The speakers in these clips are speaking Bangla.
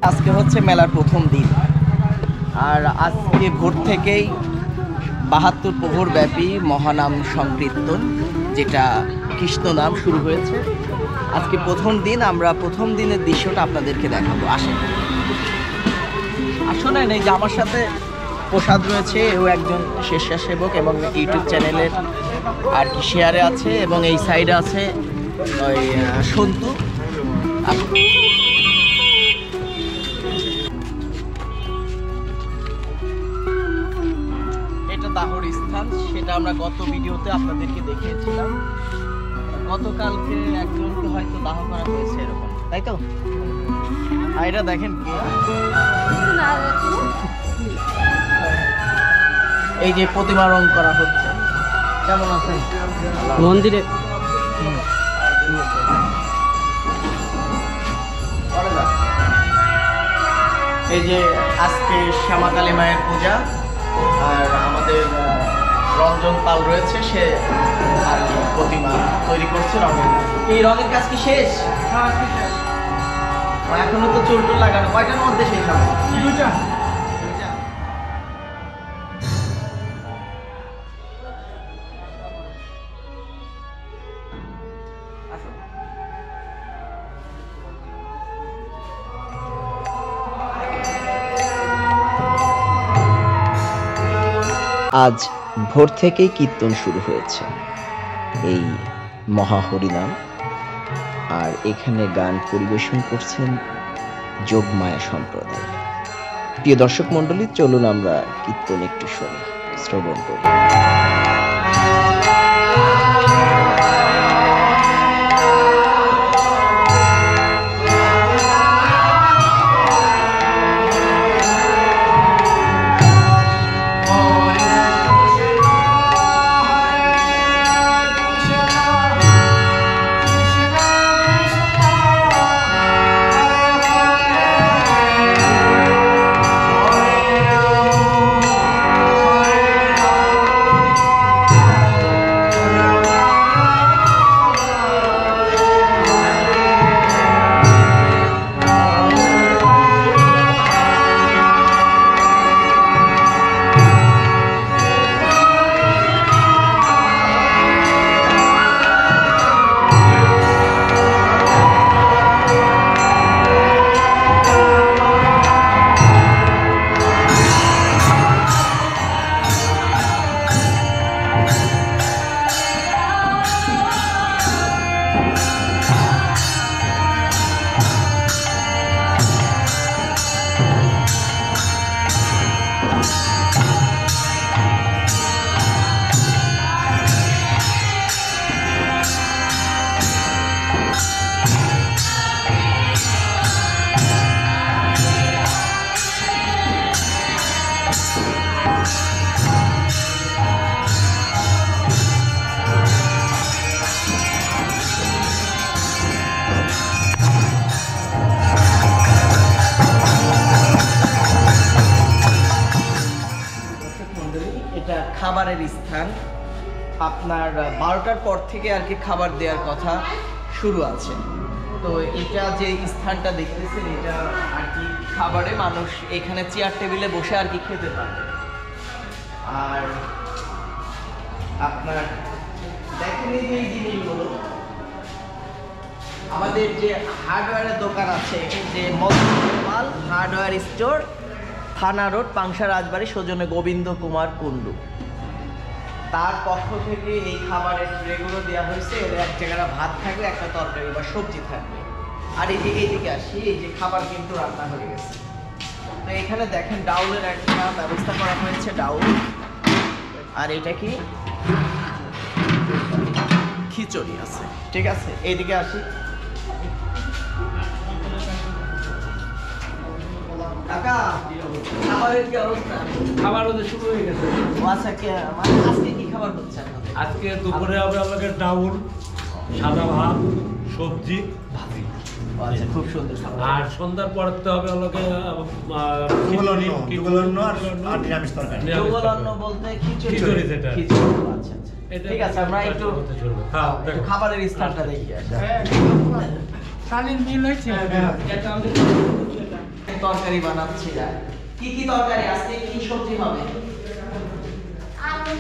আজকে হচ্ছে মেলার প্রথম দিন, আর আজকে ভোর থেকেই ৭২ প্রহর ব্যাপী মহানাম সংকীর্তন, যেটা কৃষ্ণ নাম, শুরু হয়েছে। আজকে প্রথম দিন, আমরা প্রথম দিনের দৃশ্যটা আপনাদেরকে দেখাবো। আসলে নেই যে আমার সাথে প্রসাদ রয়েছে, এও একজন স্বেচ্ছাসেবক এবং ইউটিউব চ্যানেলের আর কি শেয়ারে আছে, এবং এই সাইডে আছে ওই সন্তু। এটা দাহর স্থান, সেটা আমরা গত ভিডিওতে আপনাদেরকে দেখিয়েছিলাম। গতকালকে একজনকে হয়তো দাহ করা হয়েছে এরকম, তাই তো? আর এটা দেখেন কি, এই যে প্রতিমা রং করা হচ্ছে। কেমন আছেন? মন্দিরে এই যে আজকে শ্যামাকালী মায়ের পূজা, আর আমাদের রঞ্জন পাল রয়েছে, সে আর কি প্রতিমা তৈরি করছে রঙের। এই রঙের কাজ কি শেষ? এখনো তো চুল টুল লাগানো। কয়টার মধ্যে শেষ হবে? দুইটা। আজ ভোর থেকেই কীর্তন শুরু হয়েছে, এই মহাহরিনাম। আর এখানে গান পরিবেশন করছেন যোগমায়া সম্প্রদায়। প্রিয় দর্শক মণ্ডলী, চলুন আমরা কীর্তন একটু শুনি, শ্রবণ করি। এটা খাবারের স্থান। আপনার 12টার পর থেকে আর কি খাবার দেওয়ার কথা শুরু আছে। তো এটা যে স্থানটা দেখতেছেন, এটা আর কি খাবারে মানুষ এখানে চেয়ার টেবিলে বসে আর কি খেতে পারবে। আর আপনার দেখেন এই যে জিনিসগুলো, আমাদের যে হার্ডওয়্যারের দোকান আছে, যে মধুমাল হার্ডওয়্যার স্টোর, থানা রোড, পাংশা রাজবাড়ি, সৌজন্যে গোবিন্দ কুমার কুণ্ডু, তার পক্ষ থেকে এই খাবারের ট্রেগুলো দেওয়া হয়েছে। এর এক জায়গায় ভাত থাকবে, একটা তরকারি বা সবজি থাকবে। আর এই যে এইদিকে আসি, এই যে খাবার কিন্তু রান্না হয়ে গেছে। তো এখানে দেখেন ডাউলের একটা ব্যবস্থা করা হয়েছে, ডাউল। আর এটা কি খিচুড়ি আছে, ঠিক আছে। এইদিকে আসি, কাকা খাবারের কি অবস্থা? খাবার ওদের শুরু হয়ে গেছে। আচ্ছা, মানে আজকে কি খাবার হচ্ছে আপনাদের? আজকে দুপুরে হবে আমাদের ডাউল, সাদা ভাত, সবজি, ভাজি। আচ্ছা, খুব সুন্দর খাবার। আর সন্ধ্যার পরেতে হবে আমাকে যোগলান্ন বলতে খিচুড়ি, যেটা খিচুড়ি। আচ্ছা আচ্ছা, ঠিক আছে। আমরা একটু খাবারের স্থানটা দেখি। শালীন মিল হয়েছে। তরকারি বানাচ্ছে না। কি কি তরকারি আজকে, কি সবজি হবে? আলু,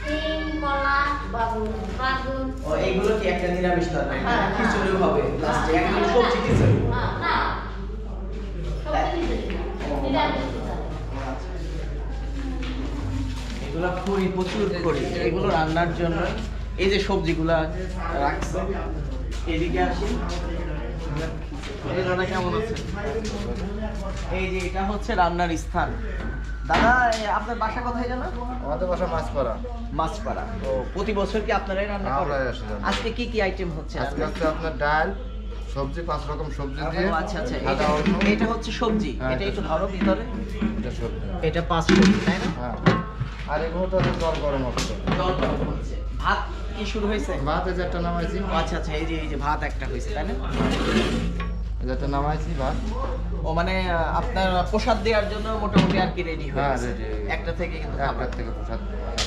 সিম, কলা, বেগুন। ও এইগুলো কি একটা নিরামিষ তরকারি? হ্যাঁ, খিচুড়ি হবে লাস্টে, একদম সবজি খিচুড়ি। না, সবজি নিরামিষ তরকারি। এগুলো খুবই প্রচুর করি, এগুলো রান্নার জন্য। এই যে সবজিগুলা রাখছে, এদিকে আসি। এই দাদা কেমন আছে? এই যে এটা হচ্ছে রান্নার স্থান। দাদা আপনার বাসা কোথায় জানো? আমাদের বাসা মাছপাড়া। মাছপাড়া। তো প্রতি বছর কি আপনারাই রান্না করেন? আমরাই আসি রান্না। আজকে কি কি আইটেম হচ্ছে? আজকে হচ্ছে আপনার ডাল, সবজি, 5 রকম সবজি দিয়ে। ও আচ্ছা আচ্ছা, সাদা অন্ন। এটা হচ্ছে সবজি। হ্যাঁ, এটা এটা একটু ধরো ভিতরে। এটা সবজি। এটা 5 সবজি তাই না? হ্যাঁ। আর এগুলো তো জল গরম হচ্ছে। দল গরম হচ্ছে। ভাত কি শুরু হয়েছে? ভাত এই যে একটা নামাইছি। ও আচ্ছা আচ্ছা, এই যে ভাত একটা হয়েছে তাই না? এই যে একটা নামাইছি ভাত। ও মানে আপনার প্রসাদ দেওয়ার জন্য মোটামুটি আর কি রেডি হয়ে হ্যাঁ, গেছে। ready। একটা থেকে কিন্তু খাবার। একটার থেকে প্রসাদ।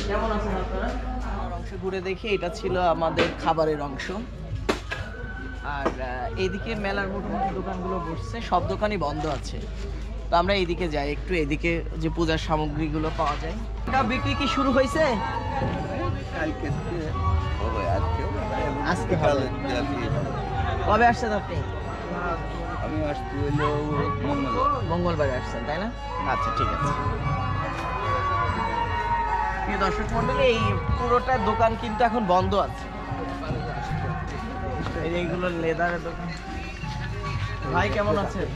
কেমন আছেন আপনারা? আমার অংশ ঘুরে দেখি, এটা ছিল আমাদের খাবারের অংশ। আর এইদিকে মেলার মোটামুটি দোকানগুলো বসছে, সব দোকানই বন্ধ আছে। তো আমরা এইদিকে যাই একটু, এদিকে যে পূজার সামগ্রীগুলো পাওয়া যায়। এটা বিক্রি কি শুরু হয়েছে? আজকে হবে। কবে আসছেন আপনি? আমি আসছি হলো মঙ্গলবারে আসছেন তাই না? আচ্ছা ঠিক আছে। প্রিয় দর্শক মন্ডলী, এই পুরোটা দোকান কিন্তু এখন বন্ধ আছে। এই যে এইগুলো লেদারের দোকান। ভাই কেমন আছেন?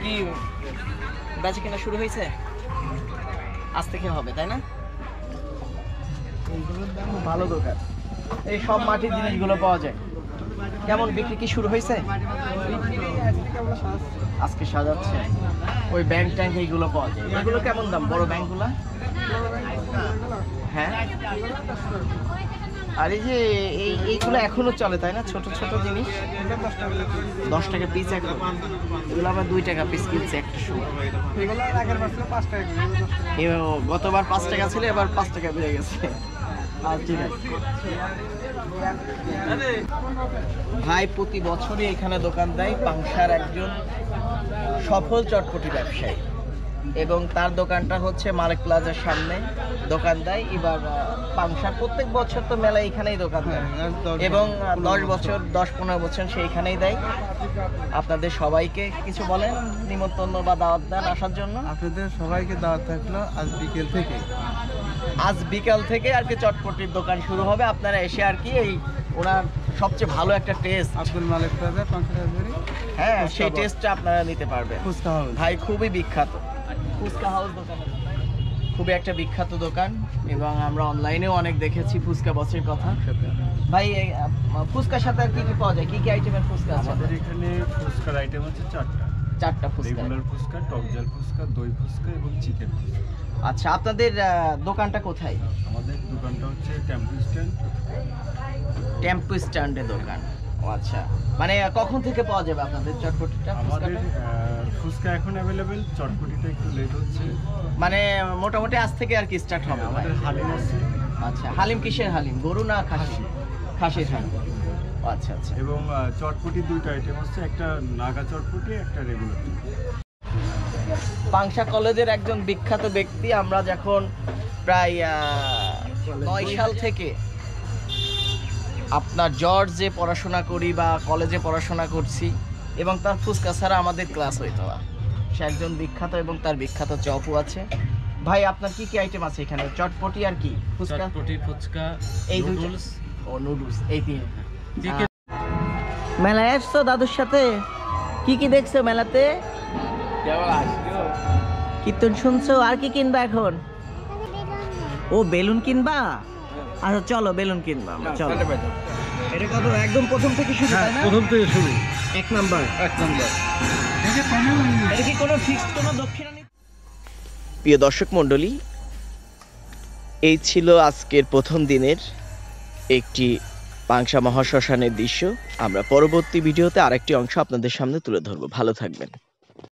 কি বেচা কেনা শুরু হয়েছে? আজ থেকে হবে তাই না? এইগুলোর দাম ভালো দোকান। এই সব মাটির জিনিসগুলো পাওয়া যায়। কেমন বিক্রি কি শুরু হয়েছে? আজকে সাজাচ্ছে। ওই ব্যাংক ট্যাঙ্ক এইগুলো পাওয়া যায়। এগুলো কেমন দাম বড় ব্যাংকগুলো? হ্যাঁ। আর এই যে এইগুলো এখনো চলে তাই না? ছোট ছোট জিনিস 10 টাকা পিস এখন। এগুলো আবার 2 টাকা পিস কিনছে একটা সময়। গতবার 5 টাকা ছিল, এবার 5 টাকা বেড়ে গেছে। ঠিক আছে ভাই, প্রতি বছরই এখানে দোকান দেয় পাংশার একজন সফল চটপটি ব্যবসায়ী, এবং তার দোকানটা হচ্ছে মালিক প্লাজার সামনে দোকান দেয়। এবার পাংশার প্রত্যেক বছর তো মেলা এখানেই দোকান দেয়, এবং 10-15 বছর সে এখানেই দেয়। আপনাদের সবাইকে কিছু বলেন, নিমন্ত্রণ বা দাওয়াত দেন আসার জন্য। আপনাদের সবাইকে দাওয়াত থাকলো আজ বিকেল থেকে। আজ বিকাল থেকে আর কি চটপটির দোকান শুরু হবে। আপনারা এসে আর কি এই ওনার সবচেয়ে ভালো একটা টেস্ট, আব্দুল মালিক প্লাজা, পাংশাবাড়ি। হ্যাঁ সেই টেস্টটা আপনারা নিতে পারবেন। ফুচকা হাউস। ভাই খুবই বিখ্যাত ফুচকা হাউস দোকান, খুবই একটা বিখ্যাত দোকান, এবং আমরা অনলাইনেও অনেক দেখেছি ফুচকা বসের কথা। ভাই ফুচকার সাথে আর কি কি পাওয়া যায়? কি কি আইটেমের ফুচকা আছে? আমাদের এখানে ফুচকার আইটেম হচ্ছে 4টা ফুচকা। রেগুলার ফুচকা, টক ঝাল ফুচকা, দই ফুচকা এবং চিকেন ফুচকা। আচ্ছা, আপনাদের দোকানটা কোথায়? আমাদের দোকানটা হচ্ছে টেম্পো স্ট্যান্ড। টেম্পো স্ট্যান্ডে দোকান। ও আচ্ছা, মানে কখন থেকে পাওয়া যাবে আপনাদের চটপটিটা? আমাদের ফুচকাটা ফুচকা এখন অ্যাভেলেবেল, চটপটিটা একটু লেট হচ্ছে। মানে মোটামুটি আজ থেকে আর কি স্টার্ট হবে। আমাদের হালিম আছে। আচ্ছা, হালিম কিসের হালিম? গরু না খাসি? খাসির হালিম। ও আচ্ছা আচ্ছা। এবং চটপটি 2টা আইটেম হচ্ছে, একটা নাগা চটপটি, একটা রেগুলার। পাংশা কলেজের একজন বিখ্যাত ব্যক্তি, আমরা যখন প্রায় 9 সাল থেকে আপনার জর্জে পড়াশোনা করি বা কলেজে পড়াশোনা করছি, এবং তার ফুচকা ছাড়া আমাদের ক্লাস হইতো না। সে একজন বিখ্যাত, এবং তার বিখ্যাত চপও আছে। ভাই আপনার কি কি আইটেম আছে এখানে? চটপটি আর কি? ফুচকা, চটপটি, ফুচকা, এই নুডলস। ও নুডলস, এই তিন। চিকেন। মেলায় আসছো দাদুর সাথে? কি কি দেখছো মেলাতে? কীর্তন শুনছো? আর কি কিনবা এখন? ও বেলুন কিনবা? আচ্ছা চলো বেলুন কিনবা আমরা, চলো। এটা কত? একদম প্রথম থেকে শুরু তাই না? প্রথম থেকে শুরু। 1 নাম্বার। এটা কি কোনো ফিক্সড কোনো দক্ষিণা নেই? প্রিয় দর্শক মণ্ডলী, এই ছিল আজকের প্রথম দিনের একটি পাংশা মহাশ্মশানের দৃশ্য। আমরা পরবর্তী ভিডিওতে আরেকটি অংশ আপনাদের সামনে তুলে ধরবো। ভালো থাকবেন।